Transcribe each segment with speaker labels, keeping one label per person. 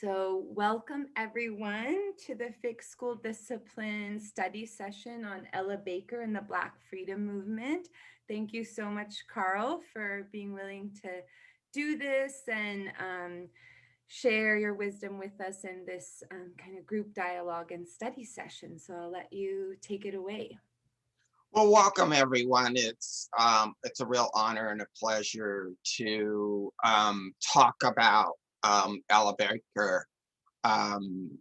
Speaker 1: So welcome everyone to the Fixed School Discipline study session on Ella Baker and the Black Freedom Movement. Thank you so much, Carl, for being willing to do this and share your wisdom with us in this kind of group dialogue and study session. So I'll let you take it away.
Speaker 2: Well, welcome everyone. It's a real honor and a pleasure to talk about Ella Baker. Um,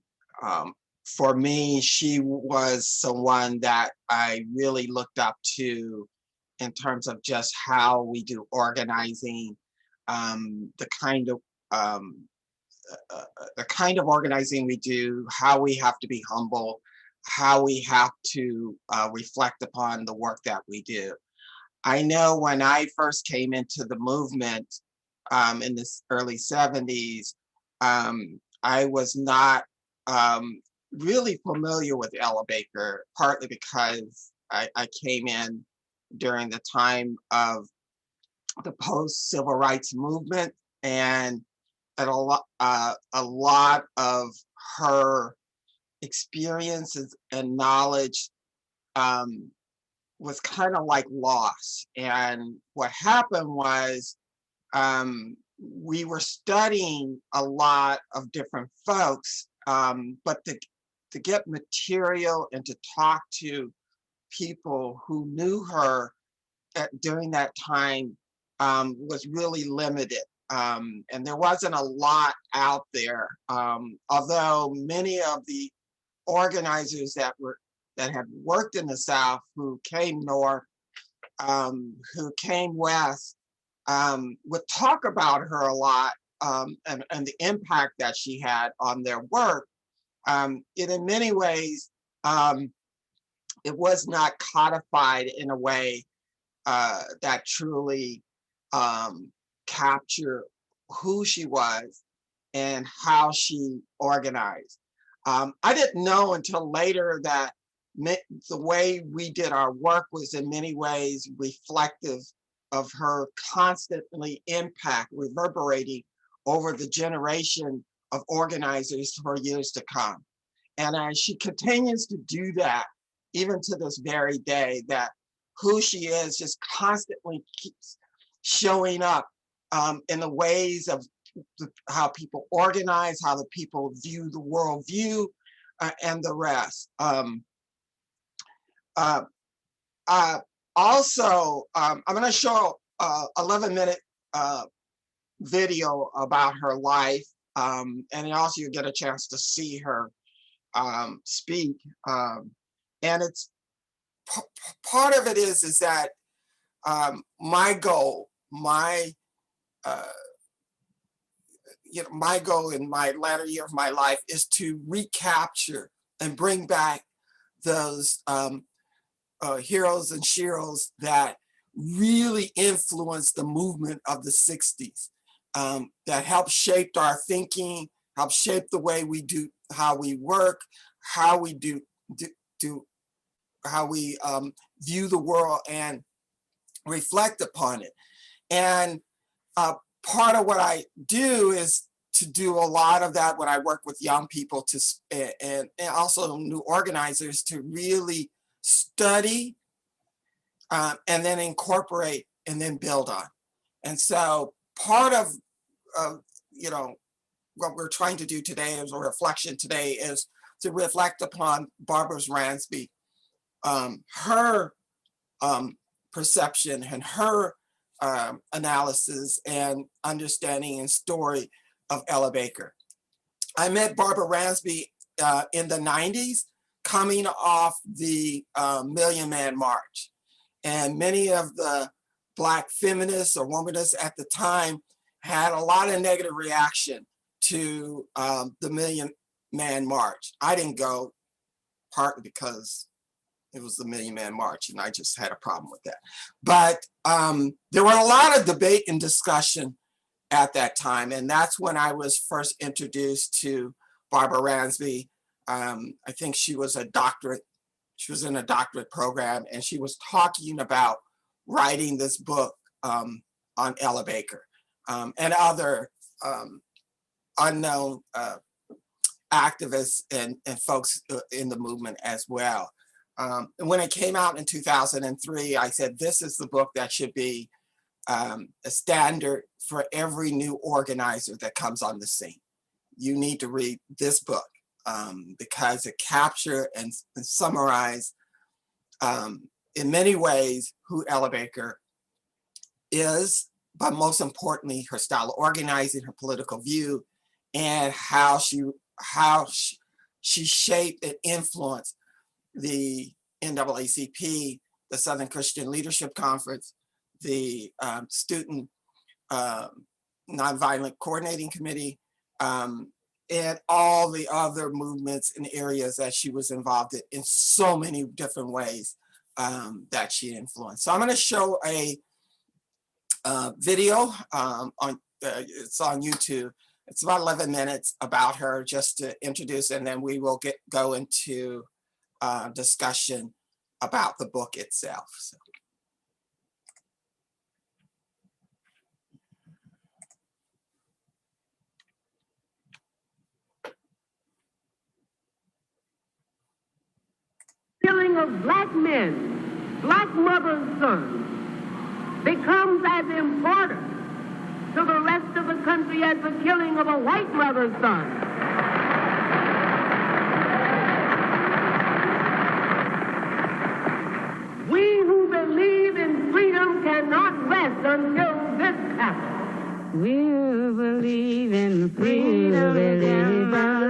Speaker 2: for me, she was someone that I really looked up to in terms of just how we do organizing, the um, the kind of organizing we do, how we have to be humble, how we have to reflect upon the work that we do. I know when I first came into the movement in the early 70s, I was not really familiar with Ella Baker, partly because I came in during the time of the post-civil rights movement, and a lot of her experiences and knowledge um, was kind of like lost. And what happened was we were studying a lot of different folks, but to get material and to talk to people who knew her during that time was really limited. And there wasn't a lot out there, although many of the organizers that had worked in the South, who came north, who came west, would talk about her a lot, and the impact that she had on their work. In many ways, it was not codified in a way that truly captured who she was and how she organized. I didn't know until later that the way we did our work was in many ways reflective of her constantly impact reverberating over the generation of organizers for years to come. And she continues to do that even to this very day, that who she is just constantly keeps showing up in the ways of how people organize, how the people view the world view, and the rest. Uh, Also, I'm going to show a 11-minute video about her life, and also you get a chance to see her speak. And it's part of it is that my goal, uh, my goal in my latter year of my life is to recapture and bring back those heroes and sheroes that really influenced the movement of the 60s, that helped shape our thinking, helped shape the way we do, how we work, how we how we view the world and reflect upon it. And part of what I do is to do a lot of that when I work with young people and also new organizers to really study and then incorporate and then build on. And so part of you know what we're trying to do today as a reflection today is to reflect upon Barbara Ransby, her perception and her analysis and understanding and story of Ella Baker. I met Barbara Ransby in the 90s, coming off the Million Man March. And many of the Black feminists or womanists at the time had a lot of negative reaction to the Million Man March. I didn't go, partly because it was the Million Man March, and I just had a problem with that. But there were a lot of debate and discussion at that time, and that's when I was first introduced to Barbara Ransby. I think she was a doctorate. She was in a doctorate program, and she was talking about writing this book on Ella Baker and other unknown activists and folks in the movement as well. And when it came out in 2003, I said, this is the book that should be a standard for every new organizer that comes on the scene. You need to read this book because it captures and summarizes in many ways who Ella Baker is, but most importantly, her style of organizing, her political view, and how she shaped and influenced the NAACP, the Southern Christian Leadership Conference, the Student Nonviolent Coordinating Committee, and all the other movements and areas that she was involved in so many different ways that she influenced. So I'm going to show a video it's on YouTube. It's about 11 minutes about her, just to introduce, and then we will go into discussion about the book itself. So.
Speaker 3: Killing of black men, black mothers' sons, becomes as important to the rest of the country as the killing of a white mother's son. We who believe in freedom cannot rest until this happens.
Speaker 4: We who believe in freedom cannot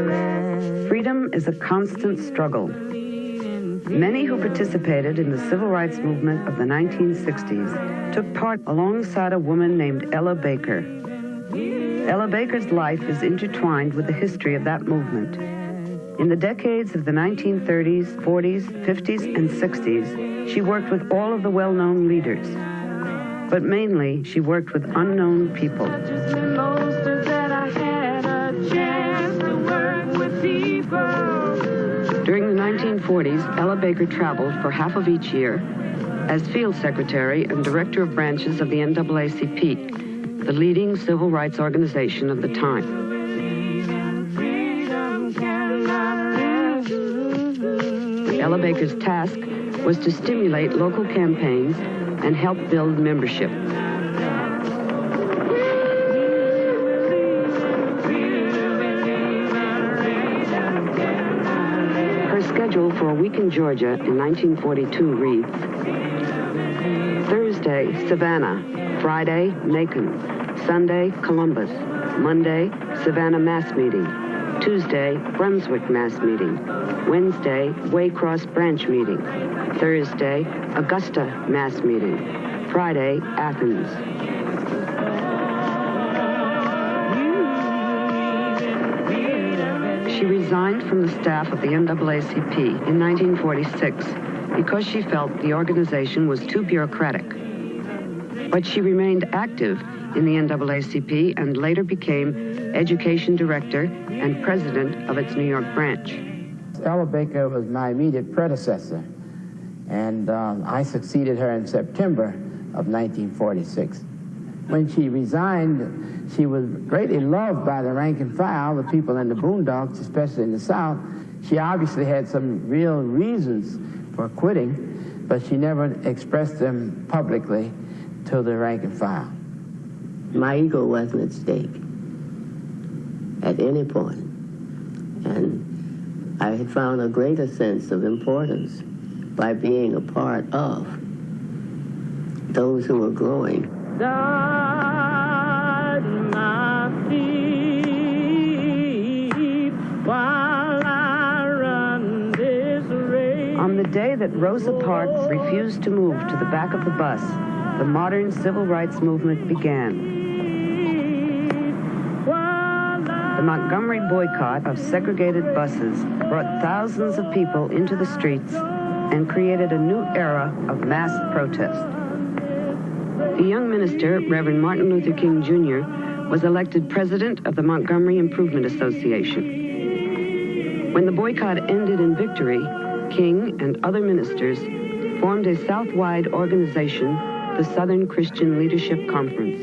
Speaker 4: rest.
Speaker 5: Freedom is a constant struggle. Many who participated in the civil rights movement of the 1960s took part alongside a woman named Ella Baker. Ella Baker's life is intertwined with the history of that movement. In the decades of the 1930s, 40s, 50s, and 60s, she worked with all of the well-known leaders. But mainly, she worked with unknown people. During the 1940s, Ella Baker traveled for half of each year as field secretary and director of branches of the NAACP, the leading civil rights organization of the time. Ella Baker's task was to stimulate local campaigns and help build membership. Schedule for a week in Georgia in 1942 reads: Thursday, Savannah. Friday, Macon. Sunday, Columbus. Monday, Savannah Mass Meeting. Tuesday, Brunswick Mass Meeting. Wednesday, Waycross Branch Meeting. Thursday, Augusta Mass Meeting. Friday, Athens. She resigned from the staff of the NAACP in 1946 because she felt the organization was too bureaucratic. But she remained active in the NAACP and later became education director and president of its New York branch.
Speaker 6: Ella Baker was my immediate predecessor, and I succeeded her in September of 1946. When she resigned, she was greatly loved by the rank and file, the people in the boondocks, especially in the South. She obviously had some real reasons for quitting, but she never expressed them publicly to the rank and file.
Speaker 7: My ego wasn't at stake at any point. And I had found a greater sense of importance by being a part of those who were growing.
Speaker 3: Guard my feet while I run this race.
Speaker 5: On the day that Rosa Parks refused to move to the back of the bus, the modern civil rights movement began. The Montgomery boycott of segregated buses brought thousands of people into the streets and created a new era of mass protest. The young minister, Reverend Martin Luther King Jr., was elected president of the Montgomery Improvement Association. When the boycott ended in victory, King and other ministers formed a South-wide organization, the Southern Christian Leadership Conference.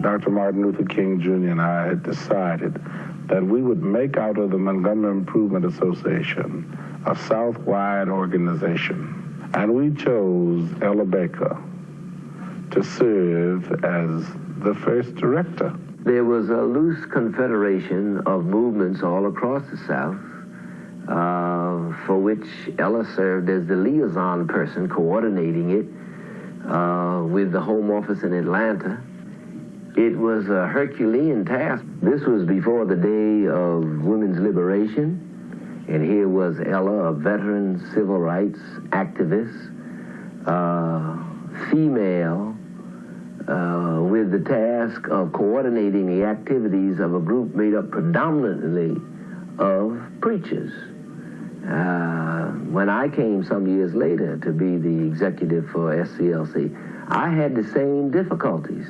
Speaker 8: Dr. Martin Luther King Jr. and I had decided that we would make out of the Montgomery Improvement Association a South-wide organization. And we chose Ella Baker to serve as the first director.
Speaker 9: There was a loose confederation of movements all across the South, for which Ella served as the liaison person coordinating it with the Home Office in Atlanta. It was a Herculean task. This was before the day of women's liberation, and here was Ella, a veteran civil rights activist, female, with the task of coordinating the activities of a group made up predominantly of preachers. When I came some years later to be the executive for SCLC, I had the same difficulties.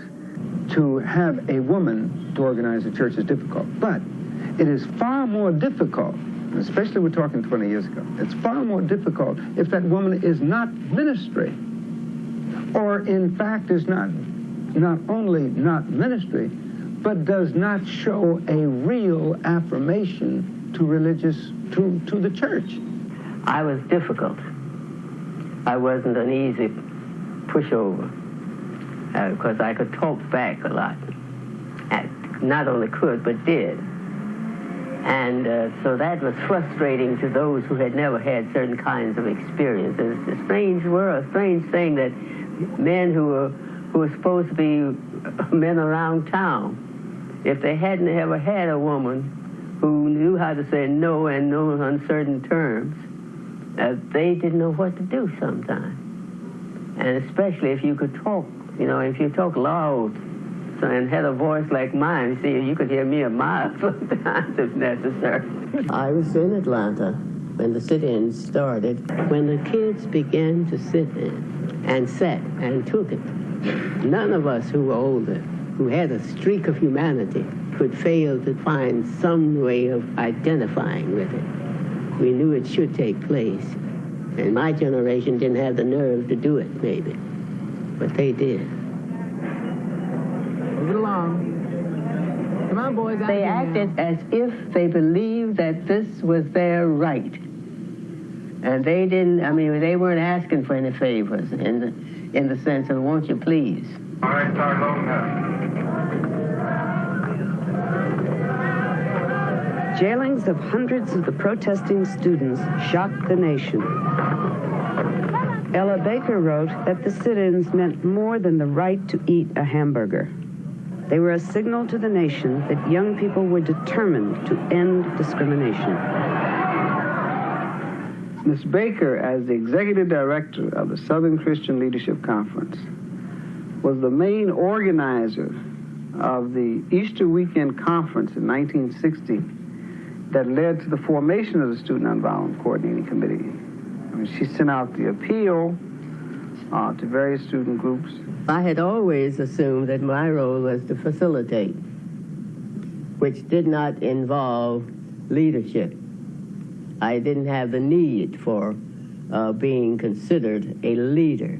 Speaker 10: To have a woman to organize a church is difficult, but it is far more difficult, especially we're talking 20 years ago, it's far more difficult if that woman is not ministry, or in fact is not only not ministry, but does not show a real affirmation to to the church.
Speaker 4: I was difficult. I wasn't an easy pushover because I could talk back a lot. Not only could, but did. And so that was frustrating to those who had never had certain kinds of experiences. It's a strange world, a strange thing that men who were supposed to be men around town, if they hadn't ever had a woman who knew how to say no and no on uncertain terms, they didn't know what to do sometimes. And especially if you could talk, if you talk loud and had a voice like mine, see, you could hear me a mile sometimes if necessary.
Speaker 7: I was in Atlanta when the sit-ins started. When the kids began to sit in and sat and took it, none of us who were older, who had a streak of humanity, could fail to find some way of identifying with it. We knew it should take place. And my generation didn't have the nerve to do it, maybe. But they did.
Speaker 3: Move it along. Come on, boys.
Speaker 4: They acted as if they believed that this was their right. And they didn't, they weren't asking for any favors in the sense of, won't you please?
Speaker 8: All right, start loading now.
Speaker 5: Jailings of hundreds of the protesting students shocked the nation. Ella Baker wrote that the sit-ins meant more than the right to eat a hamburger. They were a signal to the nation that young people were determined to end discrimination.
Speaker 10: Ms. Baker, as the executive director of the Southern Christian Leadership Conference, was the main organizer of the Easter Weekend Conference in 1960 that led to the formation of the Student Nonviolent Coordinating Committee. She sent out the appeal to various student groups.
Speaker 7: I had always assumed that my role was to facilitate, which did not involve leadership. I didn't have the need for being considered a leader.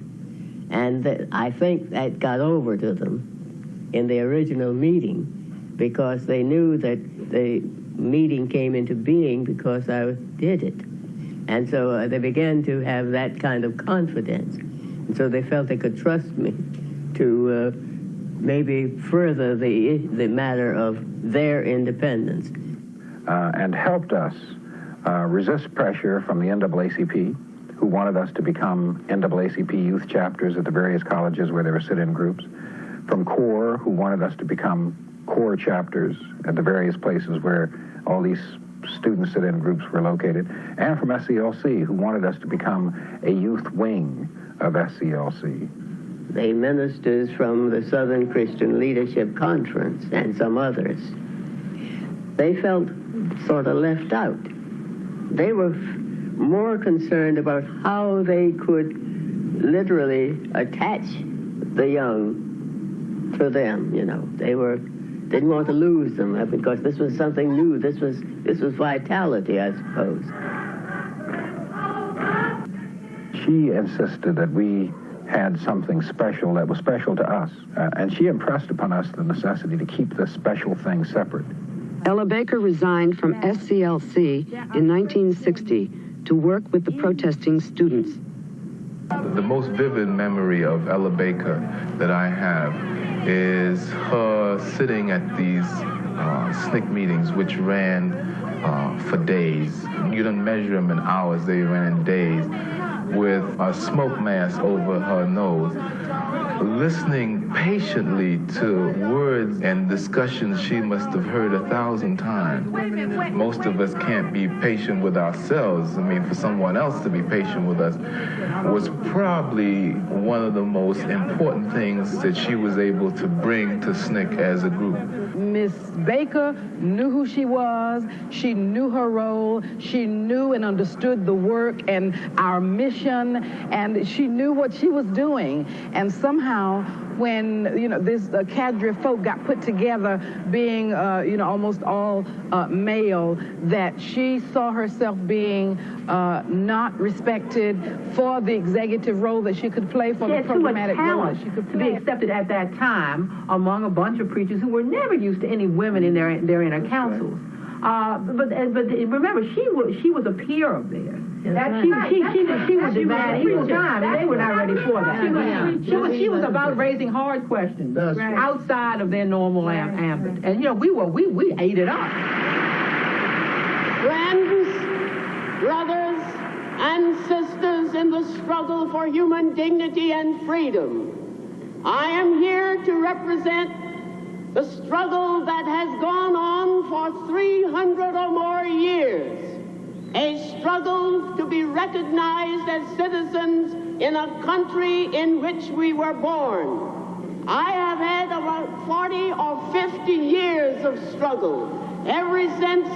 Speaker 7: And I think that got over to them in the original meeting because they knew that the meeting came into being because I did it. And so they began to have that kind of confidence. And so they felt they could trust me to maybe further the matter of their independence.
Speaker 11: And helped us resist pressure from the NAACP, who wanted us to become NAACP youth chapters at the various colleges where there were sit-in groups, from CORE, who wanted us to become CORE chapters at the various places where all these student sit-in groups were located, and from SCLC, who wanted us to become a youth wing of SCLC.
Speaker 7: The ministers from the Southern Christian Leadership Conference and some others, they felt sort of left out. They were more concerned about how they could literally attach the young to them, They didn't want to lose them because this was something new. This was vitality, I suppose.
Speaker 11: She insisted that we had something special that was special to us. And she impressed upon us the necessity to keep this special thing separate.
Speaker 5: Ella Baker resigned from SCLC in 1960 to work with the protesting students.
Speaker 12: The most vivid memory of Ella Baker that I have is her sitting at these SNCC meetings, which ran for days. You didn't measure them in hours, they ran in days, with a smoke mask over her nose, listening patiently to words and discussions she must have heard 1,000 times. Most of us can't be patient with ourselves. I mean, for someone else to be patient with us was probably one of the most important things that she was able to bring to SNCC as a group.
Speaker 13: Miss Baker knew who she was, she knew her role, she knew and understood the work and our mission, and she knew what she was doing. And somehow, when this cadre of folk got put together, being almost all male, that she saw herself being not respected for the executive role that she could play, for the programmatic role that she could play.
Speaker 14: To be accepted at that time among a bunch of preachers who were never used to any women in their inner councils. But remember, she was a peer of theirs. She was demanding equal time, and they were not ready for that. She was about raising hard questions outside of their normal ambit, and we ate it up.
Speaker 3: Friends, brothers, and sisters in the struggle for human dignity and freedom, I am here to represent the struggle that has gone on for 300 or more years, a struggle to be recognized as citizens in a country in which we were born. I have had about 40 or 50 years of struggle, ever since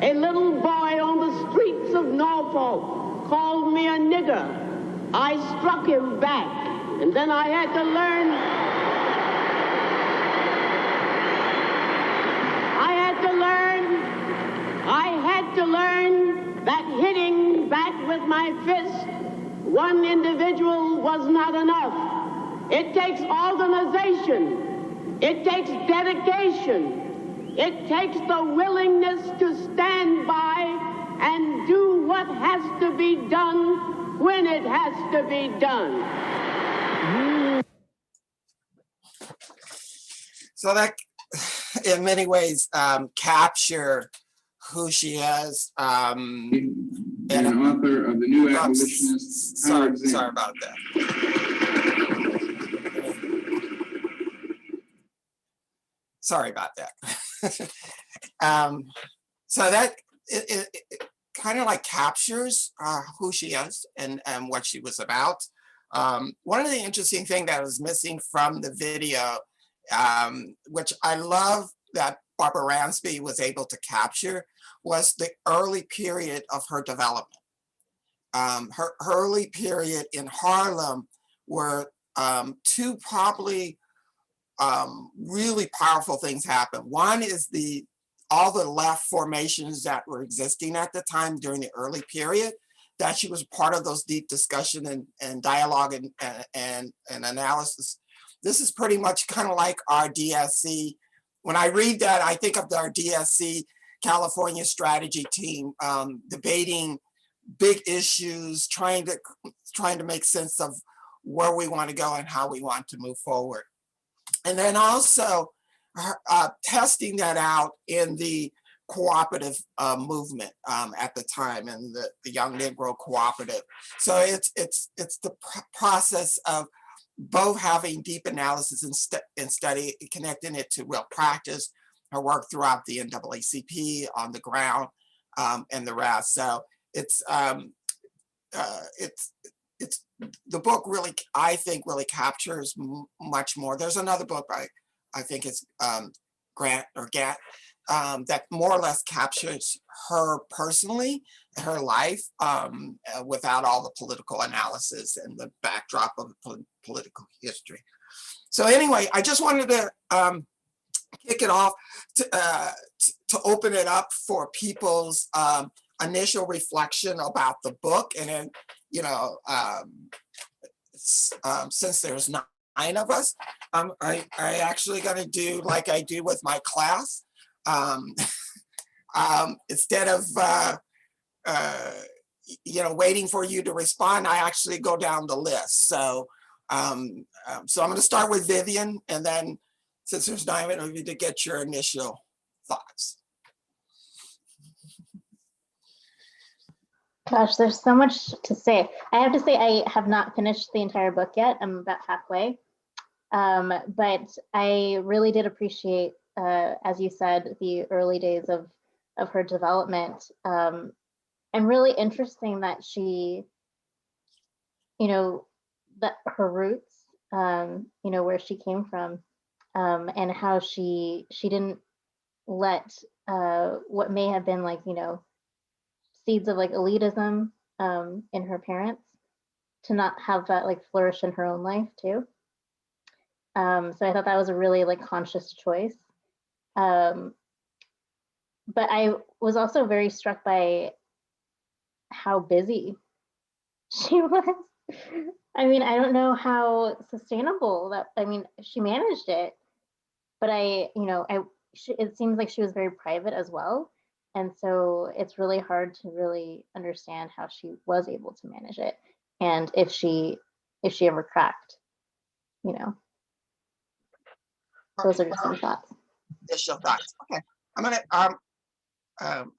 Speaker 3: a little boy on the streets of Norfolk called me a nigger. I struck him back, and then I had to learn that hitting back with my fist one individual was not enough. It takes organization. It takes dedication. It takes the willingness to stand by and do what has to be done when it has to be done.
Speaker 2: So that, in many ways, capture who she is.
Speaker 15: And author of the New Abolitionist.
Speaker 2: Sorry about that. Sorry about that. So that it kind of like captures who she is and what she was about. One of the interesting things that was missing from the video, which I love that Barbara Ransby was able to capture, was the early period of her development. Her early period in Harlem were two probably really powerful things happened. One is all the left formations that were existing at the time during the early period, that she was part of those deep discussion and dialogue and analysis. This is pretty much kind of like our DSC. When I read that, I think of our DSC California strategy team debating big issues, trying to make sense of where we want to go and how we want to move forward. And then also testing that out in the cooperative movement at the time, and the Young Negro Cooperative. So it's the process of both having deep analysis and study, connecting it to real practice, her work throughout the NAACP on the ground, and the rest. So it's the book really, I think, really captures much more. There's another book I think it's Grant or Gat that more or less captures her personally, her life, without all the political analysis and the backdrop of political history. So anyway, I just wanted to kick it off to open it up for people's initial reflection about the book, and then since there's 9 of us, I actually going to do like I do with my class. Instead of waiting for you to respond, I actually go down the list. So so I'm going to start with Vivian, and then since there's 9 of you, to get your initial thoughts.
Speaker 16: Gosh, there's so much to say. I have to say I have not finished the entire book yet. I'm about halfway. But I really did appreciate, as you said, the early days of her development. And really interesting that she, that her roots, where she came from, and how she didn't let what may have been like, seeds of like elitism in her parents to not have that like flourish in her own life too. So I thought that was a really like conscious choice. But I was also very struck by how busy she was. I mean, I don't know how sustainable that, I mean, she managed it, but it seems like she was very private as well. And so it's really hard to really understand how she was able to manage it, and if she ever cracked, Those are just some thoughts.
Speaker 2: Initial thoughts. Okay, I'm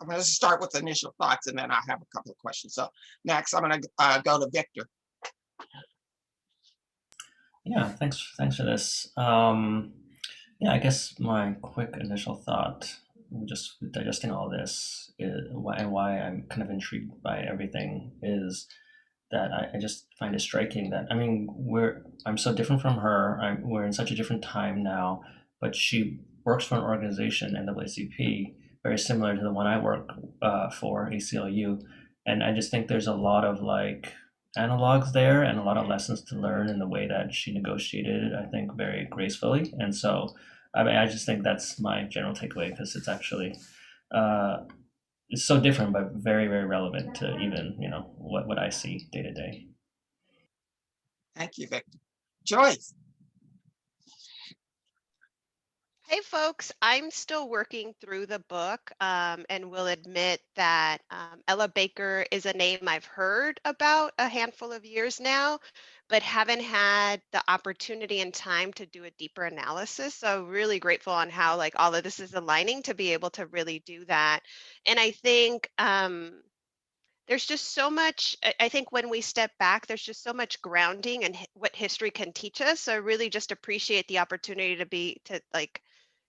Speaker 2: gonna start with initial thoughts, and then I have a couple of questions. So next, I'm gonna go to Victor.
Speaker 17: Yeah, thanks for this. Yeah, I guess my quick initial thought, just digesting all this, and why I'm kind of intrigued by everything, is that I just find it striking that, I mean, I'm so different from her. We're in such a different time now, but she works for an organization, NAACP, very similar to the one I work for, ACLU, and I just think there's a lot of like analogs there and a lot of lessons to learn in the way that she negotiated it, I think, very gracefully. And so I just think that's my general takeaway, because it's actually it's so different, but very, very relevant to even, what I see day to day.
Speaker 2: Thank you, Victor. Joyce.
Speaker 18: Hey folks, I'm still working through the book, and will admit that Ella Baker is a name I've heard about a handful of years now, but haven't had the opportunity and time to do a deeper analysis. So really grateful on how like all of this is aligning to be able to really do that. And I think there's just so much, I think when we step back, there's just so much grounding and what history can teach us. So I really just appreciate the opportunity to like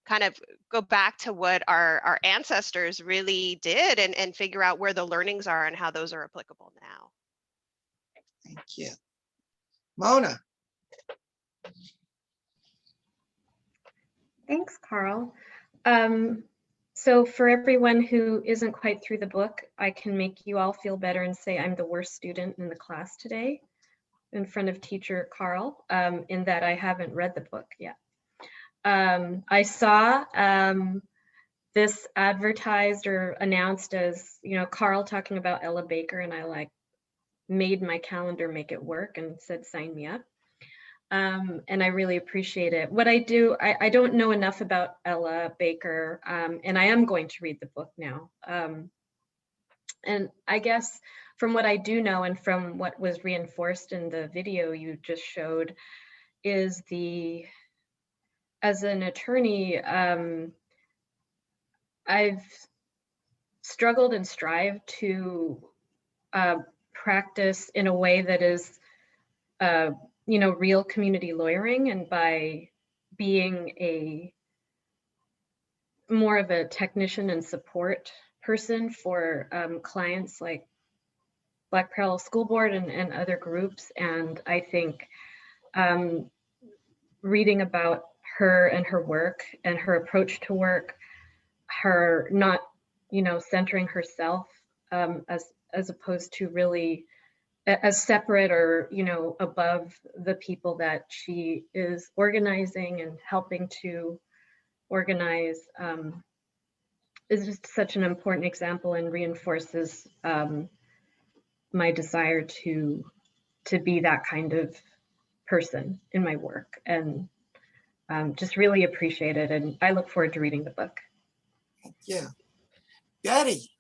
Speaker 18: kind of go back to what our ancestors really did and figure out where the learnings are and how those are applicable now.
Speaker 2: Thank you. Mona.
Speaker 19: Thanks, Carl. So for everyone who isn't quite through the book, I can make you all feel better and say I'm the worst student in the class today in front of teacher Carl, in that I haven't read the book yet. I saw this advertised or announced as, Carl talking about Ella Baker, and I like made my calendar make it work and said, sign me up. And I really appreciate it. What I do, I don't know enough about Ella Baker, and I am going to read the book now. And I guess from what I do know and from what was reinforced in the video you just showed is as an attorney, I've struggled and strived to practice in a way that is real community lawyering, and by being more of a technician and support person for clients like Black Parallel School Board and other groups. And I think reading about her and her work and her approach to work, her not, centering herself as opposed to really as separate or, above the people that she is organizing and helping to organize, is just such an important example and reinforces my desire to be that kind of person in my work, and just really appreciate it. And I look forward to reading the book.
Speaker 2: Yeah. Betty.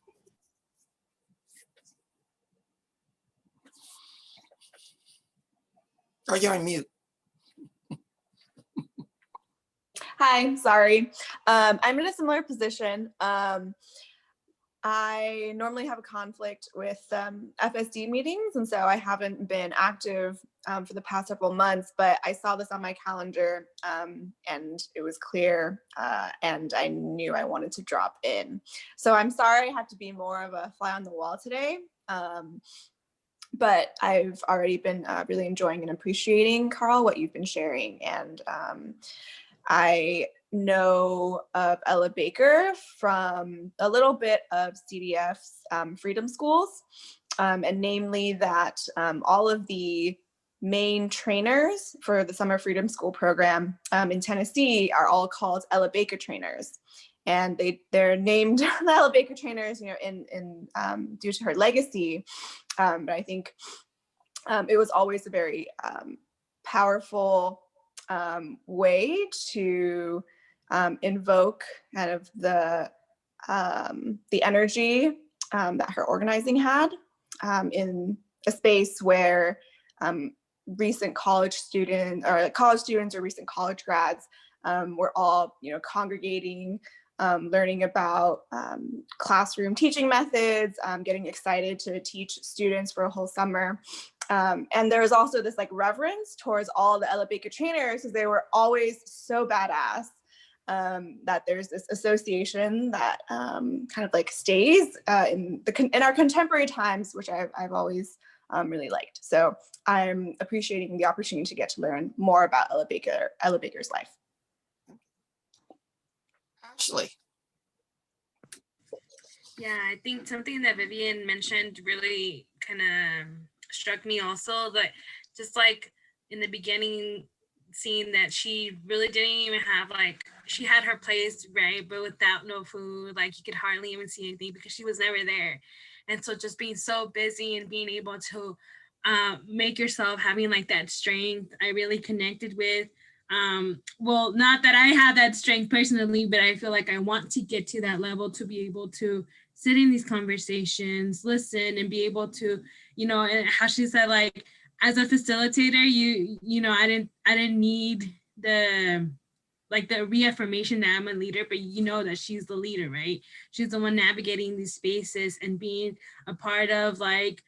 Speaker 2: Oh, you're on mute.
Speaker 20: Hi, sorry. I'm in a similar position. I normally have a conflict with FSD meetings, and so I haven't been active for the past several months, but I saw this on my calendar and it was clear and I knew I wanted to drop in. So I'm sorry I have to be more of a fly on the wall today, but I've already been really enjoying and appreciating, Carl, what you've been sharing. And I know of Ella Baker from a little bit of CDF's Freedom Schools, and namely that all of the main trainers for the Summer Freedom School program in Tennessee are all called Ella Baker trainers. And they're named the Ella Baker trainers, you know, in due to her legacy. But I think it was always a very powerful way to invoke kind of the energy that her organizing had in a space where recent college students or recent college grads were all, you know, congregating, learning about classroom teaching methods, getting excited to teach students for a whole summer. And there was also this like reverence towards all the Ella Baker trainers because they were always so badass, that there's this association that kind of like stays in our contemporary times, which I've always really liked. So I'm appreciating the opportunity to get to learn more about Ella Baker's life.
Speaker 2: Ashley.
Speaker 21: Yeah, I think something that Vivian mentioned really kind of struck me also, that just like in the beginning, seeing that she really didn't even have, like, she had her place, right, but without no food, like you could hardly even see anything because she was never there. And so just being so busy and being able to make yourself having like that strength, I really connected with. Well, not that I have that strength personally, but I feel like I want to get to that level to be able to sit in these conversations, listen, and be able to, you know, and how she said, like, as a facilitator, you know, I didn't need the reaffirmation that I'm a leader, but you know that she's the leader, right? She's the one navigating these spaces and being a part of like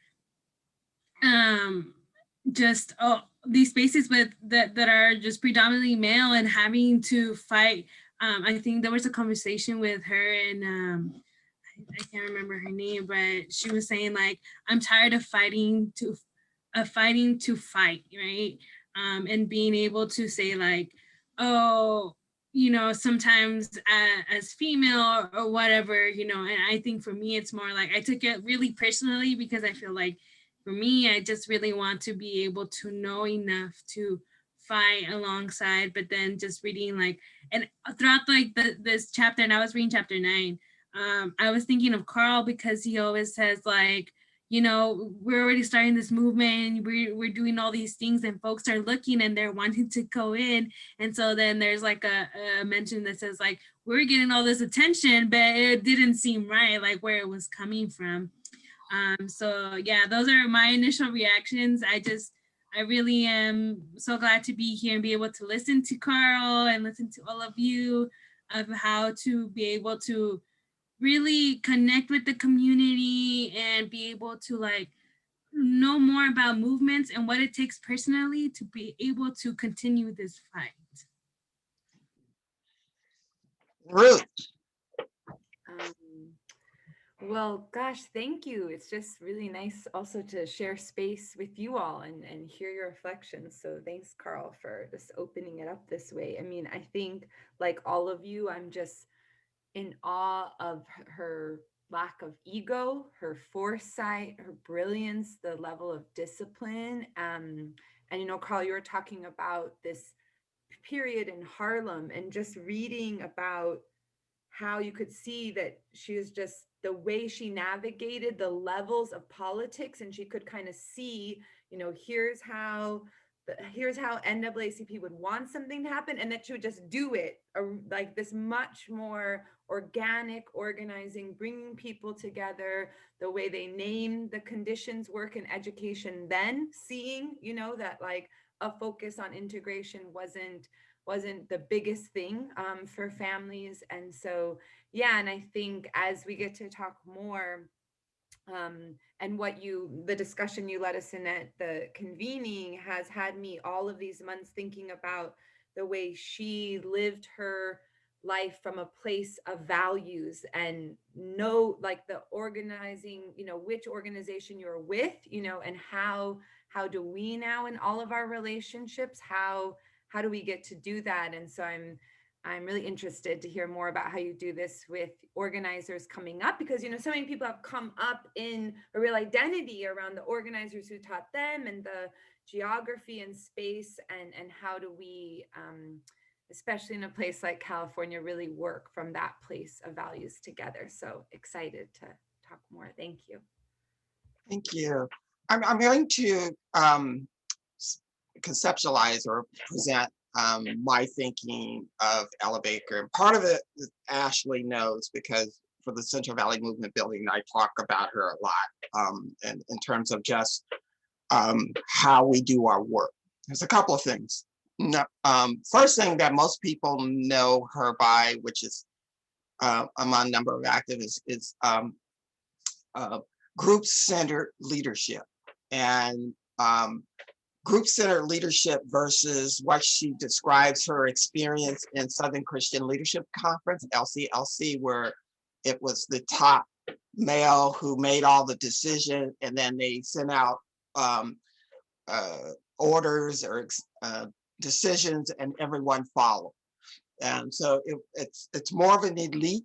Speaker 21: just these spaces with that are just predominantly male and having to fight. I think there was a conversation with her and I can't remember her name, but she was saying like, I'm tired of fighting to fight, right? And being able to say like, oh, you know, sometimes as female or whatever, you know, and I think for me, it's more like I took it really personally because I feel like for me, I just really want to be able to know enough to fight alongside, but then just reading like, and throughout like this chapter, and I was reading chapter 9, I was thinking of Carl because he always says like, you know, we're already starting this movement, we're doing all these things and folks are looking and they're wanting to go in. And so then there's like a mention that says like, we're getting all this attention, but it didn't seem right, like where it was coming from. So yeah, those are my initial reactions. I really am so glad to be here and be able to listen to Carl and listen to all of you of how to be able to really connect with the community and be able to like know more about movements and what it takes personally to be able to continue this fight.
Speaker 2: Ruth.
Speaker 1: Well, gosh, thank you. It's just really nice also to share space with you all and hear your reflections. So thanks, Carl, for just opening it up this way. I mean, I think like all of you, I'm just in awe of her lack of ego, her foresight, her brilliance, the level of discipline. And you know, Carl, you were talking about this period in Harlem and just reading about how you could see that she was just the way she navigated the levels of politics, and she could kind of see, you know, here's how here's how NAACP would want something to happen, and that she would just do it, like this much more organic organizing, bringing people together, the way they name the conditions, work, and education, then seeing, you know, that like a focus on integration wasn't the biggest thing for families. And so, yeah, and I think as we get to talk more, and the discussion you led us in at the convening has had me all of these months thinking about the way she lived her life from a place of values, and like the organizing, you know, which organization you're with, you know, and how do we now in all of our relationships, how do we get to do that? And so I'm really interested to hear more about how you do this with organizers coming up, because, you know, so many people have come up in a real identity around the organizers who taught them and the geography and space, and how do we, especially in a place like California, really work from that place of values together. So excited to talk more. Thank you.
Speaker 2: Thank you. I'm going to conceptualize or present my thinking of Ella Baker. And part of it, Ashley knows, because for the Central Valley Movement Building, I talk about her a lot and in terms of just how we do our work. There's a couple of things. First thing that most people know her by, which is among a number of activists, is group-centered leadership. And group-centered leadership versus what she describes her experience in Southern Christian Leadership Conference, LCLC, where it was the top male who made all the decisions, and then they sent out orders or decisions, and everyone followed. And so it's more of an elite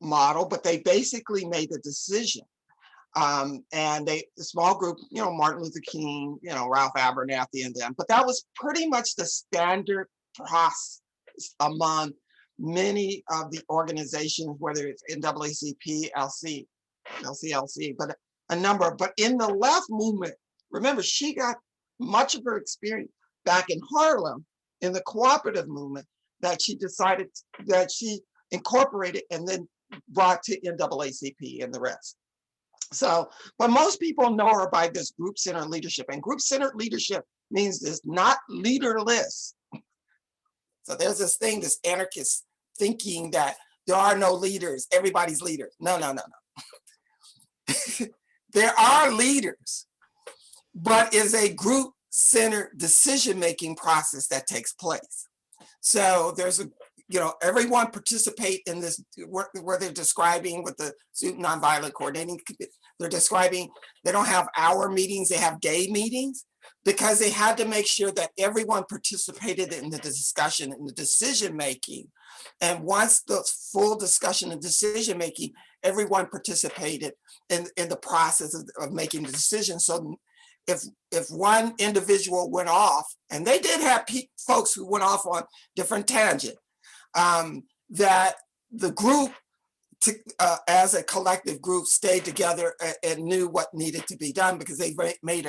Speaker 2: model, but they basically made a decision. And the small group, you know, Martin Luther King, you know, Ralph Abernathy and them, but that was pretty much the standard process among many of the organizations, whether it's NAACP, LCLC, but a number. But in the left movement, remember, she got much of her experience back in Harlem in the cooperative movement that she decided that she incorporated and then brought to NAACP and the rest. So, but most people know her by this group-centered leadership, and group-centered leadership means this, not leaderless. So there's this thing, this anarchist thinking that there are no leaders, everybody's leader. No. There are leaders, but it's a group-centered decision-making process that takes place. So there's a, you know, everyone participate in this work where they're describing with the Student Nonviolent Coordinating Committee. They're describing, they don't have hour meetings, they have day meetings, because they had to make sure that everyone participated in the discussion and the decision making. And once the full discussion and decision making, everyone participated in the process of making the decision. So if one individual went off, and they did have folks who went off on different tangents, that the group, as a collective group, stayed together and knew what needed to be done because they made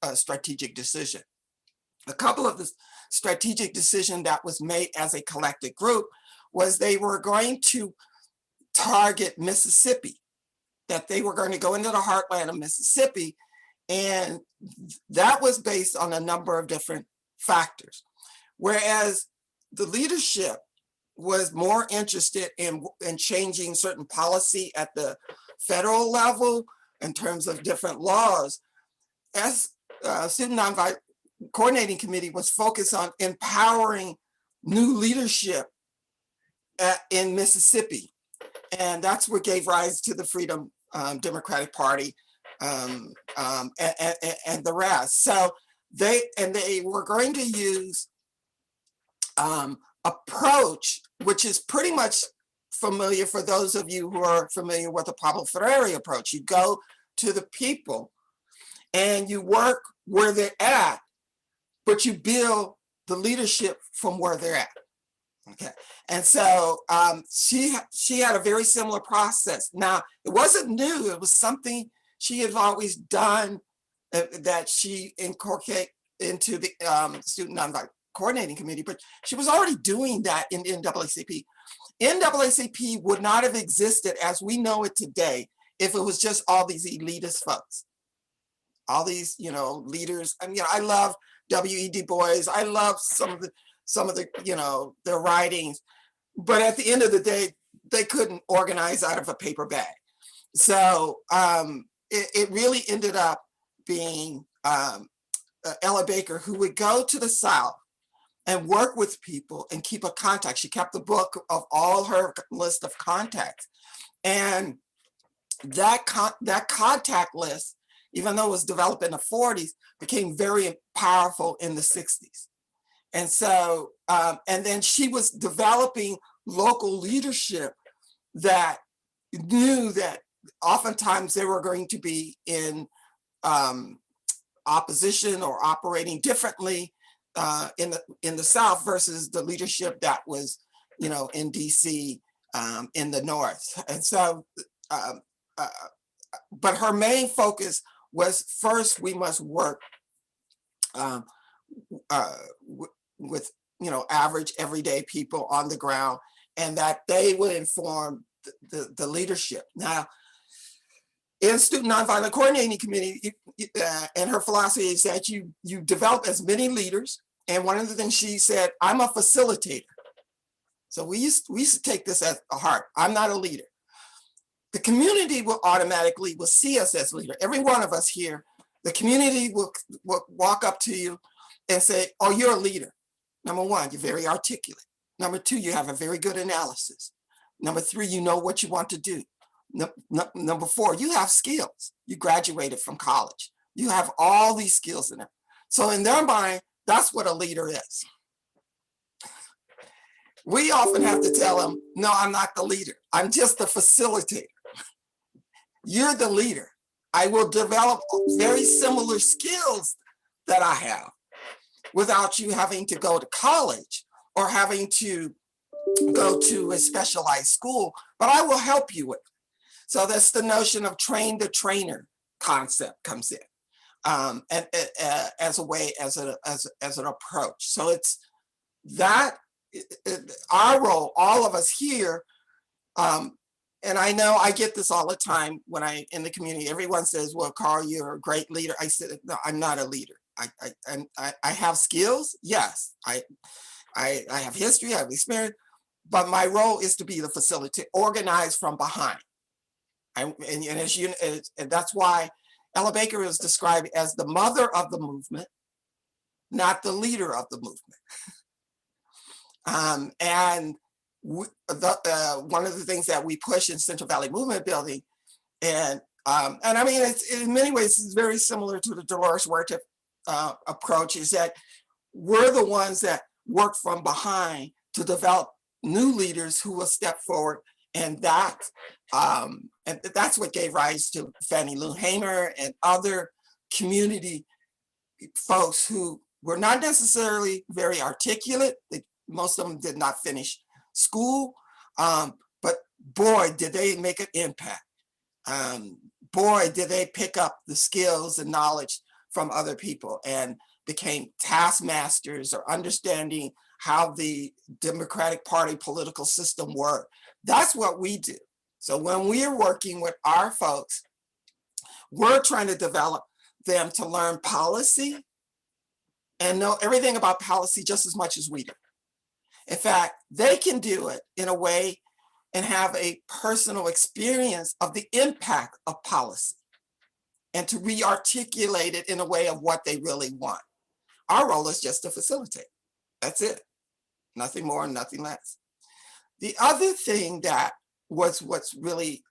Speaker 2: a strategic decision. A couple of the strategic decision that was made as a collective group was they were going to target Mississippi, that they were going to go into the heartland of Mississippi, and that was based on a number of different factors. Whereas the leadership was more interested in changing certain policy at the federal level in terms of different laws. As Student Nonviolent Coordinating Committee was focused on empowering new leadership in Mississippi. And that's what gave rise to the Freedom Democratic Party and the rest. So they were going to use approach, which is pretty much familiar for those of you who are familiar with the Pablo Freire approach. You go to the people and you work where they're at, but you build the leadership from where they're at. Okay, and so she had a very similar process. Now, it wasn't new, it was something she had always done that she into the Student Nonviolent Coordinating Committee, but she was already doing that in NAACP. NAACP would not have existed as we know it today if it was just all these elitist folks, all these, you know, leaders. I mean, I love W.E. Du Bois. I love some of the, you know, their writings, but at the end of the day, they couldn't organize out of a paper bag. So it really ended up being Ella Baker, who would go to the South and work with people and keep a contact. She kept the book of all her list of contacts. And that contact list, even though it was developed in the 40s, became very powerful in the 60s. And so, and then she was developing local leadership that knew that oftentimes they were going to be in opposition or operating differently in the South versus the leadership that was, you know, in DC, in the North. And so, but her main focus was, first, we must work with, you know, average everyday people on the ground, and that they would inform the leadership. Now, in Student Nonviolent Coordinating Committee, and her philosophy is that you develop as many leaders. And one of the things she said, I'm a facilitator. So we used to take this at heart. I'm not a leader. The community will see us as leader. Every one of us here, the community will walk up to you and say, oh, you're a leader. Number one, you're very articulate. Number two, you have a very good analysis. Number three, you know what you want to do. Number four, you have skills. You graduated from college. You have all these skills in it. So in their mind, that's what a leader is. We often have to tell them, no, I'm not the leader. I'm just the facilitator. You're the leader. I will develop very similar skills that I have without you having to go to college or having to go to a specialized school, but I will help you with it. So that's the notion of train the trainer concept comes in, and as a way, as an approach. So it's that our role, all of us here, and I know I get this all the time when I in the community. Everyone says, "Well, Carl, you're a great leader." I said, "No, I'm not a leader. I have skills. Yes, I have history. I have experience, but my role is to be the facilitator, organize from behind." And as you, and that's why Ella Baker is described as the mother of the movement, not the leader of the movement. And one of the things that we push in Central Valley Movement Building, and I mean, it's in many ways it's very similar to the Dolores Huerta approach, is that we're the ones that work from behind to develop new leaders who will step forward. And that's what gave rise to Fannie Lou Hamer and other community folks who were not necessarily very articulate. Most of them did not finish school, but boy, did they make an impact. Boy, did they pick up the skills and knowledge from other people and became taskmasters or understanding how the Democratic Party political system worked. That's what we do. So when we're working with our folks, we're trying to develop them to learn policy and know everything about policy just as much as we do. In fact, they can do it in a way and have a personal experience of the impact of policy and to re-articulate it in a way of what they really want. Our role is just to facilitate. That's it. Nothing more, nothing less. The other thing that was what's really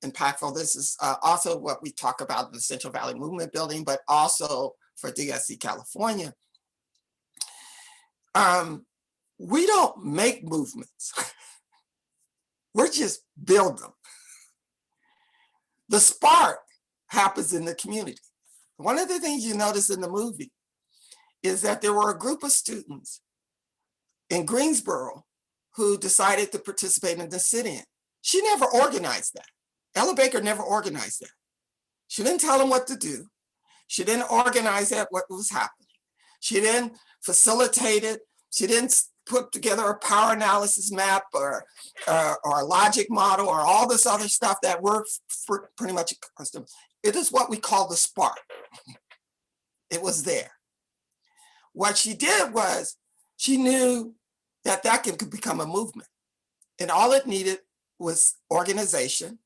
Speaker 2: impactful, this is also what we talk about in the Central Valley Movement Building, but also for DSC California. We don't make movements. We're just build them. The spark happens in the community. One of the things you notice in the movie is that there were a group of students in Greensboro who decided to participate in the sit-in. She never organized that. Ella Baker never organized that. She didn't tell them what to do. She didn't organize that, what was happening. She didn't facilitate it. She didn't put together a power analysis map or a logic model or all this other stuff that we're pretty much accustomed. It is what we call the spark. It was there. What she did was she knew that that could become a movement. And all it needed was organization,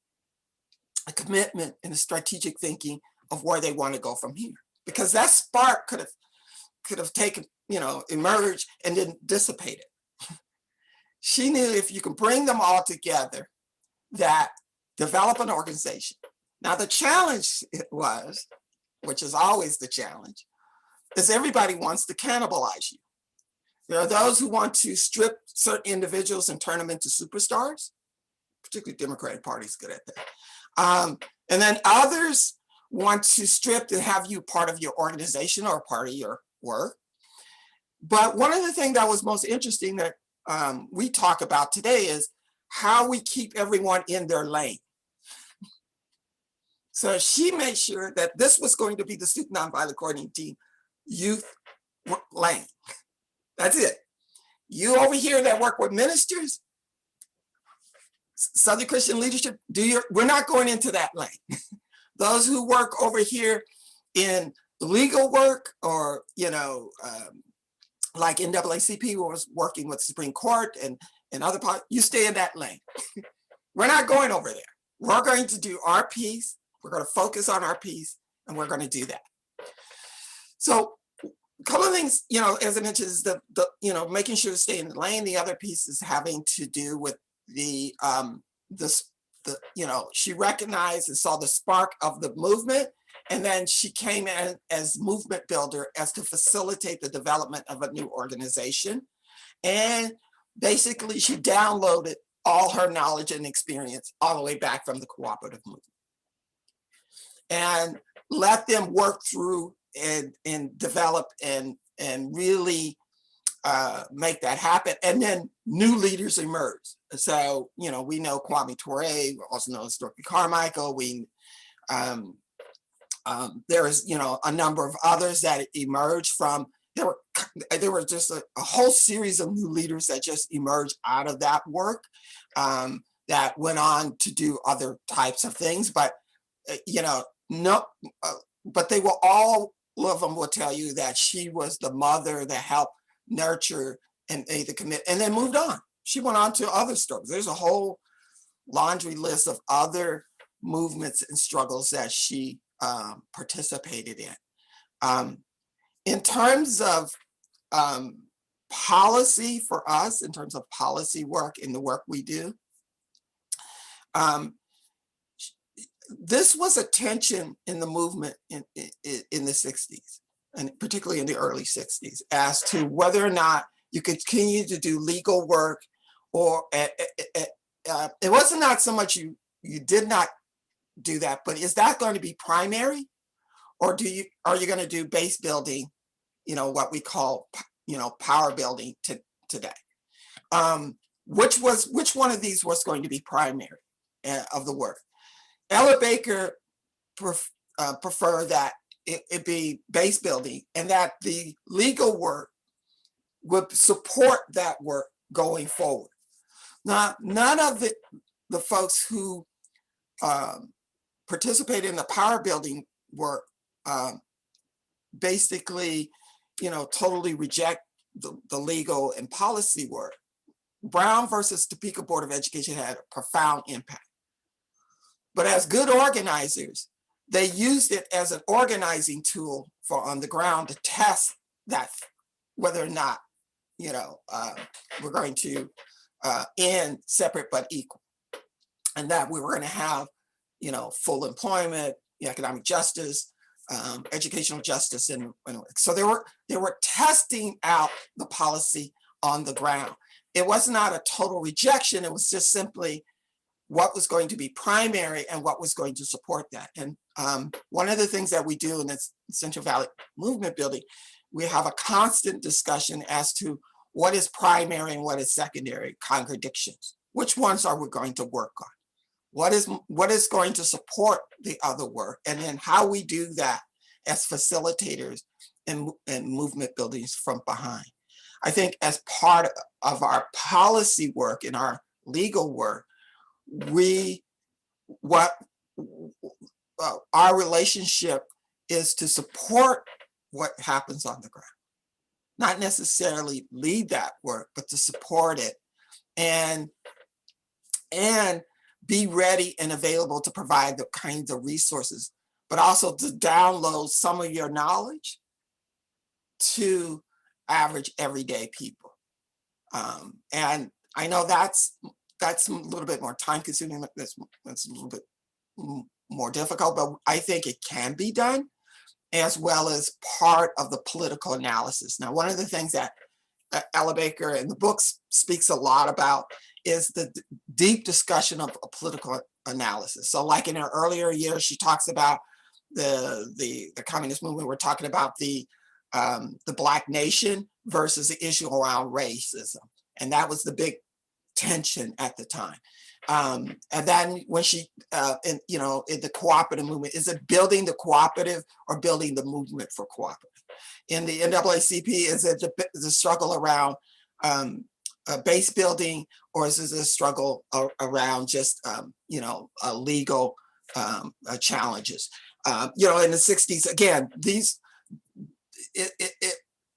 Speaker 2: a commitment, and a strategic thinking of where they want to go from here. Because that spark could have taken, emerged and then dissipated. She knew if you can bring them all together, that develop an organization. Now the challenge was, which is always the challenge, is everybody wants to cannibalize you. There are those who want to strip certain individuals and turn them into superstars, particularly Democratic Party is good at that. And then others want to strip and have you part of your organization or part of your work. But one of the things that was most interesting that we talk about today is how we keep everyone in their lane. So she made sure that this was going to be the Student Nonviolent Coordinating Team youth lane. That's it. You over here that work with ministers, Southern Christian leadership, we're not going into that lane. Those who work over here in legal work or, like NAACP was working with the Supreme Court and other parts, you stay in that lane. We're not going over there. We're going to do our piece. We're going to focus on our piece, and we're going to do that. So a couple of things, as I mentioned, is the making sure to stay in the lane. The other piece is having to do with she recognized and saw the spark of the movement, and then she came in as movement builder as to facilitate the development of a new organization. And basically she downloaded all her knowledge and experience all the way back from the cooperative movement and let them work through and develop and really make that happen. And then new leaders emerge. So, we know Kwame Ture, also known as Dorothy Carmichael. There is, a number of others that emerged from, there were just a whole series of new leaders that just emerged out of that work that went on to do other types of things. But, but they were all of them will tell you that she was the mother that helped nurture and made the commit and then moved on. She went on to other stories. There's a whole laundry list of other movements and struggles that she participated in. In terms of policy for us, in terms of policy work in the work we do, this was a tension in the movement in the 60s, and particularly in the early 60s, as to whether or not you could continue to do legal work, or it wasn't not so much you did not do that, but is that going to be primary, or are you going to do base building, what we call power building today? Which one of these was going to be primary of the work? Ella Baker preferred that it be base building, and that the legal work would support that work going forward. Now, none of the folks who participated in the power building work basically, totally reject the legal and policy work. Brown versus Topeka Board of Education had a profound impact. But as good organizers, they used it as an organizing tool for on the ground to test that whether or not, we're going to end separate but equal, and that we were going to have, full employment, economic justice, educational justice, and so they were testing out the policy on the ground. It was not a total rejection. It was just simply what was going to be primary and what was going to support that. And one of the things that we do in this Central Valley movement building, we have a constant discussion as to what is primary and what is secondary contradictions. Which ones are we going to work on? What is going to support the other work? And then how we do that as facilitators and movement buildings from behind. I think as part of our policy work and our legal work, our relationship is to support what happens on the ground, not necessarily lead that work, but to support it and be ready and available to provide the kinds of resources, but also to download some of your knowledge to average everyday people. And I know that's a little bit more time consuming, that's a little bit more difficult, but I think it can be done as well as part of the political analysis. Now, one of the things that Ella Baker in the book speaks a lot about is the deep discussion of a political analysis. So like in her earlier years, she talks about the communist movement. We're talking about the Black nation versus the issue around racism. And that was the big tension at the time. And then when she, in the cooperative movement, is it building the cooperative or building the movement for cooperative? In the NAACP, is it the struggle around base building, or is it a struggle around just, legal challenges? In the 60s, again,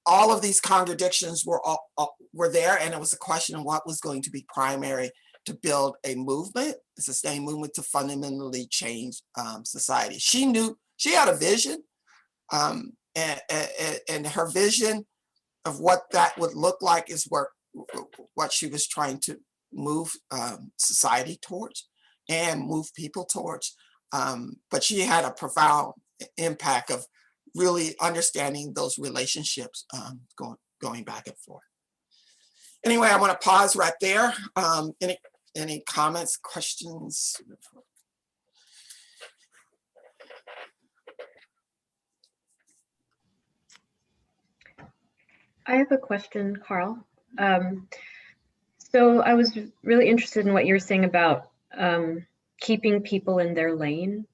Speaker 2: all of these contradictions were there, and it was a question of what was going to be primary to build a movement, a sustained movement to fundamentally change society. She knew, she had a vision, and her vision of what that would look like is what she was trying to move society towards and move people towards. But she had a profound impact of really understanding those relationships going back and forth. Anyway, I want to pause right there. Any comments, questions?
Speaker 19: I have a question, Carl. So I was really interested in what you were saying about keeping people in their lane.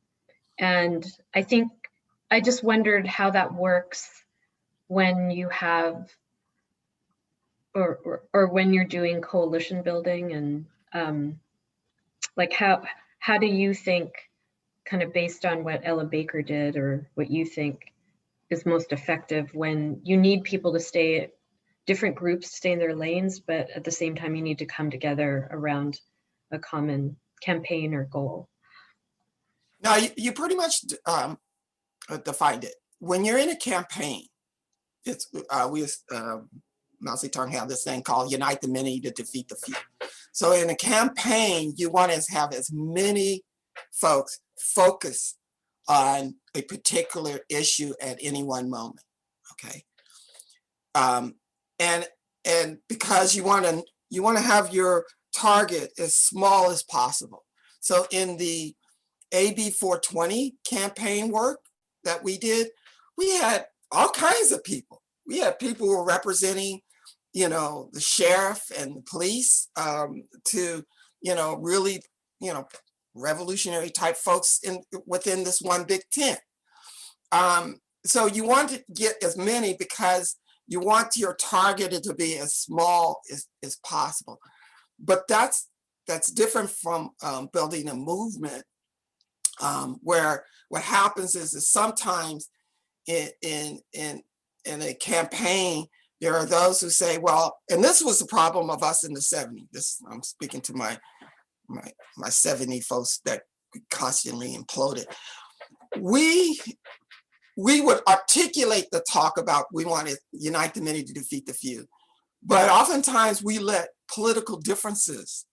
Speaker 19: And I just wondered how that works when you have, or when you're doing coalition building, and like how do you think, kind of based on what Ella Baker did, or what you think is most effective when you need people to stay, different groups to stay in their lanes, but at the same time you need to come together around a common campaign or goal?
Speaker 2: No, you pretty much defined it. When you're in a campaign, it's Mao Zedong had this thing called unite the many to defeat the few. So in a campaign, you want to have as many folks focus on a particular issue at any one moment, okay? And because you want to have your target as small as possible. So in the AB 420 campaign work that we did, we had all kinds of people. We had people who were representing, the sheriff and the police, to, really, revolutionary type folks within this one big tent. So you want to get as many because you want your target to be as small as possible. But that's different from building a movement, where what happens is sometimes in a campaign, there are those who say, well, and this was the problem of us in the 70s. I'm speaking to my 70 folks that constantly imploded. We would articulate the talk about we want to unite the many to defeat the few. But oftentimes we let political differences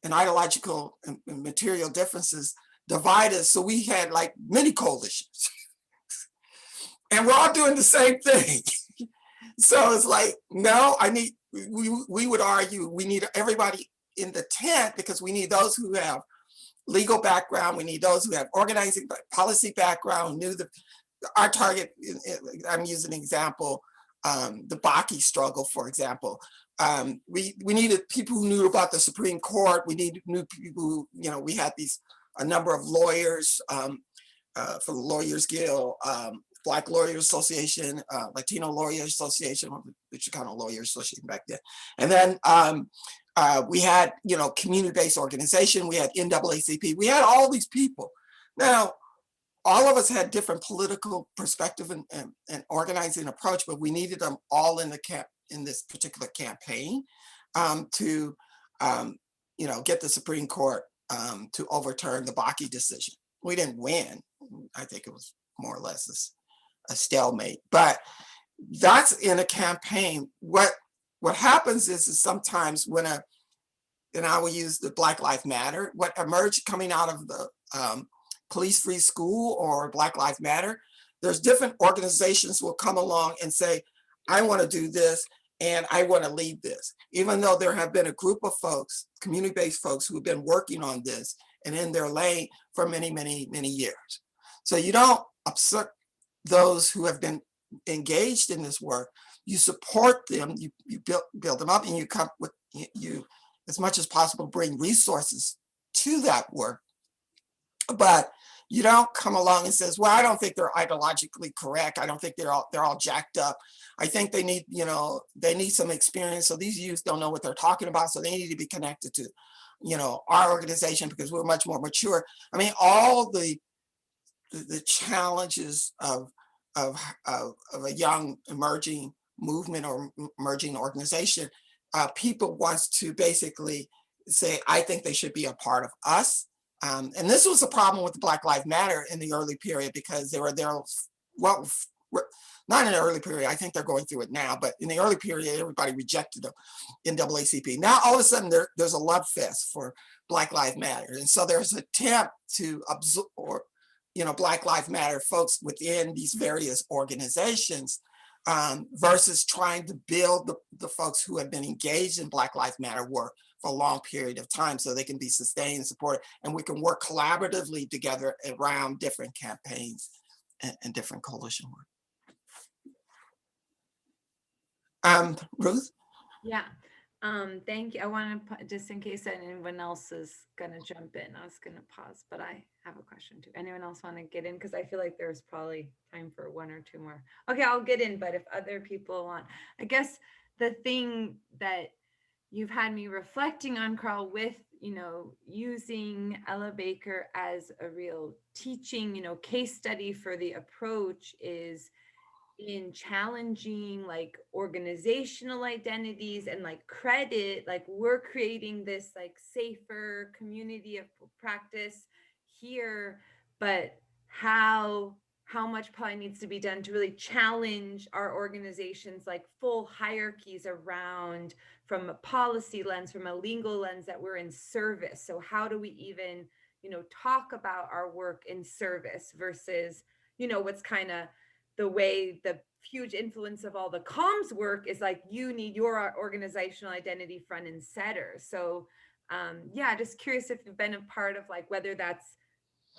Speaker 2: and ideological and material differences divide us. So we had like many coalitions. And we're all doing the same thing. So it's like, no, we would argue we need everybody in the tent because we need those who have legal background, we need those who have organizing policy background, our target, I'm using an example, the Bakke struggle, for example. We needed people who knew about the Supreme Court. We needed new people who, we had a number of lawyers from the Lawyers Guild, Black Lawyer Association, Latino Lawyer Association, the Chicano Lawyer Association back then. And then we had, community-based organization, we had NAACP, we had all these people. Now, all of us had different political perspective and organizing approach, but we needed them all in this particular campaign to get the Supreme Court to overturn the Bakke decision. We didn't win. I think it was more or less a stalemate, but that's in a campaign. What happens is sometimes when and I will use the Black Lives Matter, what emerged coming out of the police-free school or Black Lives Matter, there's different organizations will come along and say, I want to do this and I want to lead this. Even though there have been a group of folks, community-based folks who have been working on this and in their lane for many, many, many years. So you don't upset those who have been engaged in this work. You support them, you build them up, and you come with you as much as possible, bring resources to that work. But you don't come along and says, well, I don't think they're ideologically correct. I don't think they're all jacked up. I think they need, they need some experience. So these youth don't know what they're talking about. So they need to be connected to, our organization because we're much more mature. I mean, all the challenges of a young emerging movement or emerging organization, people wants to basically say, I think they should be a part of us. And this was a problem with the Black Lives Matter in the early period because they were there, well, not in the early period, I think they're going through it now, but in the early period, everybody rejected them in NAACP. Now, all of a sudden, there's a love fest for Black Lives Matter. And so there's an attempt to absorb, Black Lives Matter folks within these various organizations versus trying to build the folks who have been engaged in Black Lives Matter work for a long period of time so they can be sustained and supported, and we can work collaboratively together around different campaigns and different coalition work. Ruth?
Speaker 1: Yeah, thank you. I want to, just in case anyone else is going to jump in, I was going to pause, but I have a question too. Anyone else want to get in? Because I feel like there's probably time for one or two more. Okay, I'll get in, but if other people want, I guess the thing that you've had me reflecting on, Carl, with, using Ella Baker as a real teaching, case study for the approach is in challenging like organizational identities and like credit, like we're creating this like safer community of practice here, but how much probably needs to be done to really challenge our organizations, like full hierarchies around from a policy lens, from a legal lens, that we're in service. So how do we even, talk about our work in service versus, what's kind of the way the huge influence of all the comms work is like, you need your organizational identity front and center. So just curious if you've been a part of like, whether that's,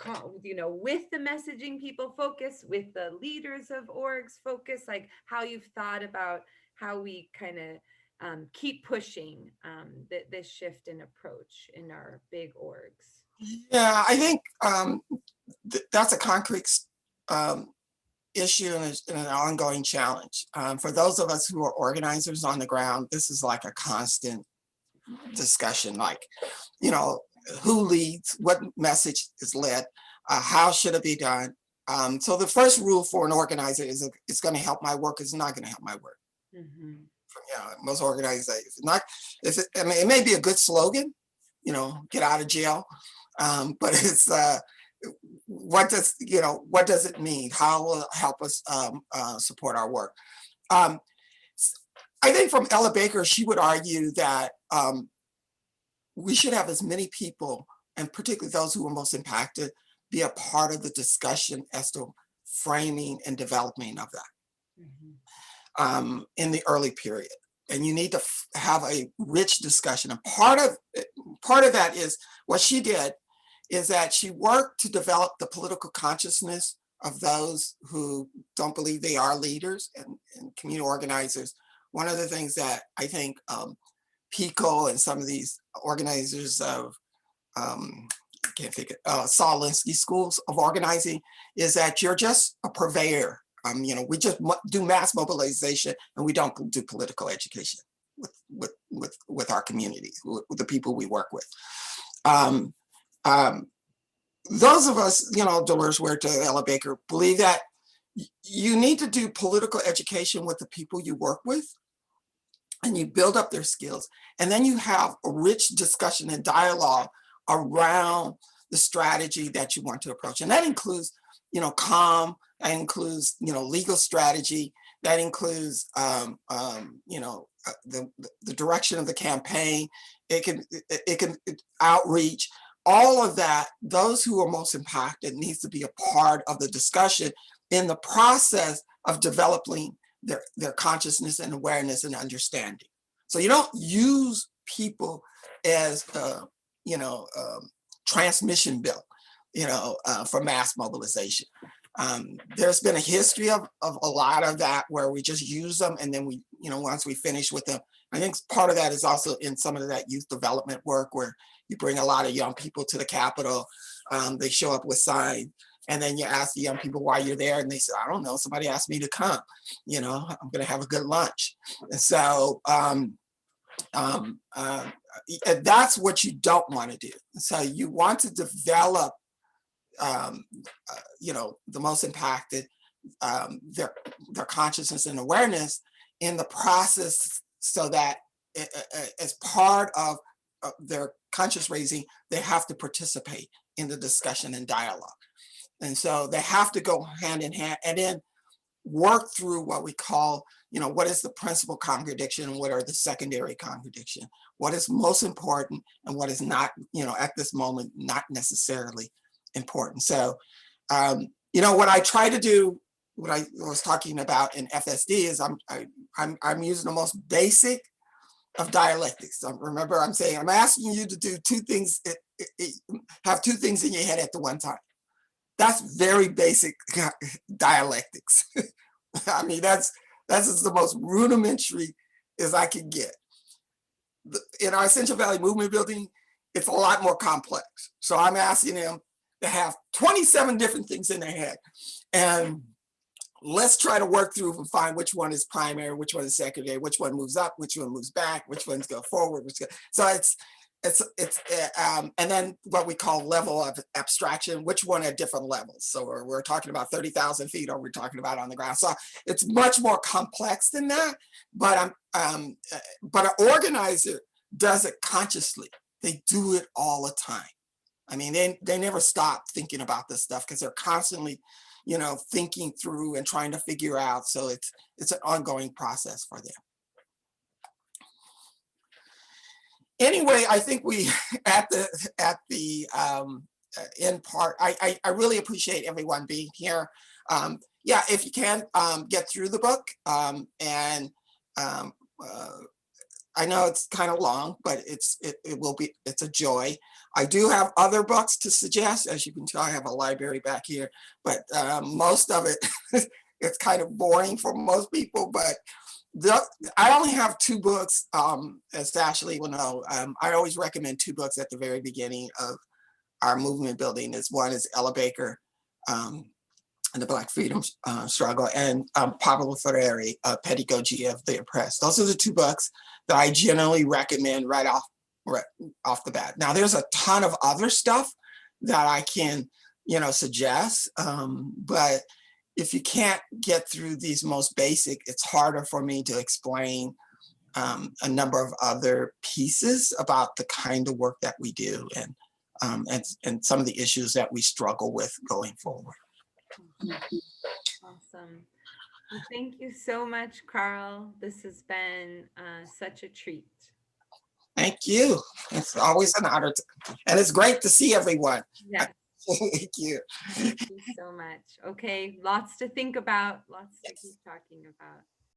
Speaker 1: with the messaging people focus, with the leaders of orgs focus, like how you've thought about how we kind of keep pushing this shift in approach in our big orgs.
Speaker 2: Yeah, I think that's a concrete issue and an ongoing challenge. For those of us who are organizers on the ground, this is like a constant discussion, like, who leads, what message is led, how should it be done? So the first rule for an organizer is it's going to help my work, it's not going to help my work.
Speaker 1: Mm-hmm.
Speaker 2: Most organizations, it may be a good slogan, get out of jail, but it's what does it mean? How will it help us support our work? I think from Ella Baker, she would argue that we should have as many people, and particularly those who are most impacted, be a part of the discussion as to framing and developing of that in the early period. And you need to have a rich discussion. And part of that is what she did is that she worked to develop the political consciousness of those who don't believe they are leaders and community organizers. One of the things that I think PICO and some of these organizers of, Saul Alinsky schools of organizing is that you're just a purveyor We just do mass mobilization, and we don't do political education with our community, with the people we work with. Those of us, Dolores Huerta, Ella Baker, believe that you need to do political education with the people you work with, and you build up their skills, and then you have a rich discussion and dialogue around the strategy that you want to approach. And that includes, calm, that includes, legal strategy, that includes, the direction of the campaign. It can outreach. All of that, those who are most impacted needs to be a part of the discussion in the process of developing their consciousness and awareness and understanding. So you don't use people as, transmission bill, for mass mobilization. There's been a history of a lot of that where we just use them, and then we, once we finish with them, I think part of that is also in some of that youth development work where you bring a lot of young people to the Capitol. They show up with signs, and then you ask the young people why you're there, and they say, I don't know, somebody asked me to come. I'm going to have a good lunch. And so that's what you don't want to do. So you want to develop, the most impacted, their consciousness and awareness in the process, so that as part of their conscious raising, they have to participate in the discussion and dialogue. And so they have to go hand in hand, and then work through what we call, what is the principal contradiction and what are the secondary contradiction? What is most important and what is not, at this moment, not necessarily important. So, what I try to do, what I was talking about in FSD is I'm using the most basic of dialectics. Remember, I'm saying, I'm asking you to do two things, have two things in your head at the one time. That's very basic dialectics. I mean, that's as the most rudimentary as I can get. In our Central Valley movement building, it's a lot more complex. So I'm asking them to have 27 different things in their head. And let's try to work through and find which one is primary, which one is secondary, which one moves up, which one moves back, which ones go forward. So and then what we call level of abstraction, which one at different levels. So we're talking about 30,000 feet, or we're talking about on the ground. So it's much more complex than that, but an organizer does it consciously. They do it all the time. I mean, they never stop thinking about this stuff because they're constantly, thinking through and trying to figure out. So it's an ongoing process for them. Anyway, I think we at the end part. I really appreciate everyone being here. Yeah, if you can get through the book, and I know it's kind of long, but it's a joy. I do have other books to suggest. As you can tell, I have a library back here, but most of it it's kind of boring for most people. But I only have two books, as Ashley will know. I always recommend two books at the very beginning of our movement building. One is Ella Baker and the Black Freedom Struggle, and Pablo Freire, Pedagogy of the Oppressed. Those are the two books that I generally recommend right off the bat. Now, there's a ton of other stuff that I can, suggest, but if you can't get through these most basic, it's harder for me to explain a number of other pieces about the kind of work that we do and some of the issues that we struggle with going forward.
Speaker 1: Awesome. Well, thank you so much, Carl. This has been such a treat.
Speaker 2: Thank you. It's always an honor, and it's great to see everyone.
Speaker 1: Yes.
Speaker 2: Thank you.
Speaker 1: Thank you so much. Okay, lots to think about, lots to keep talking about.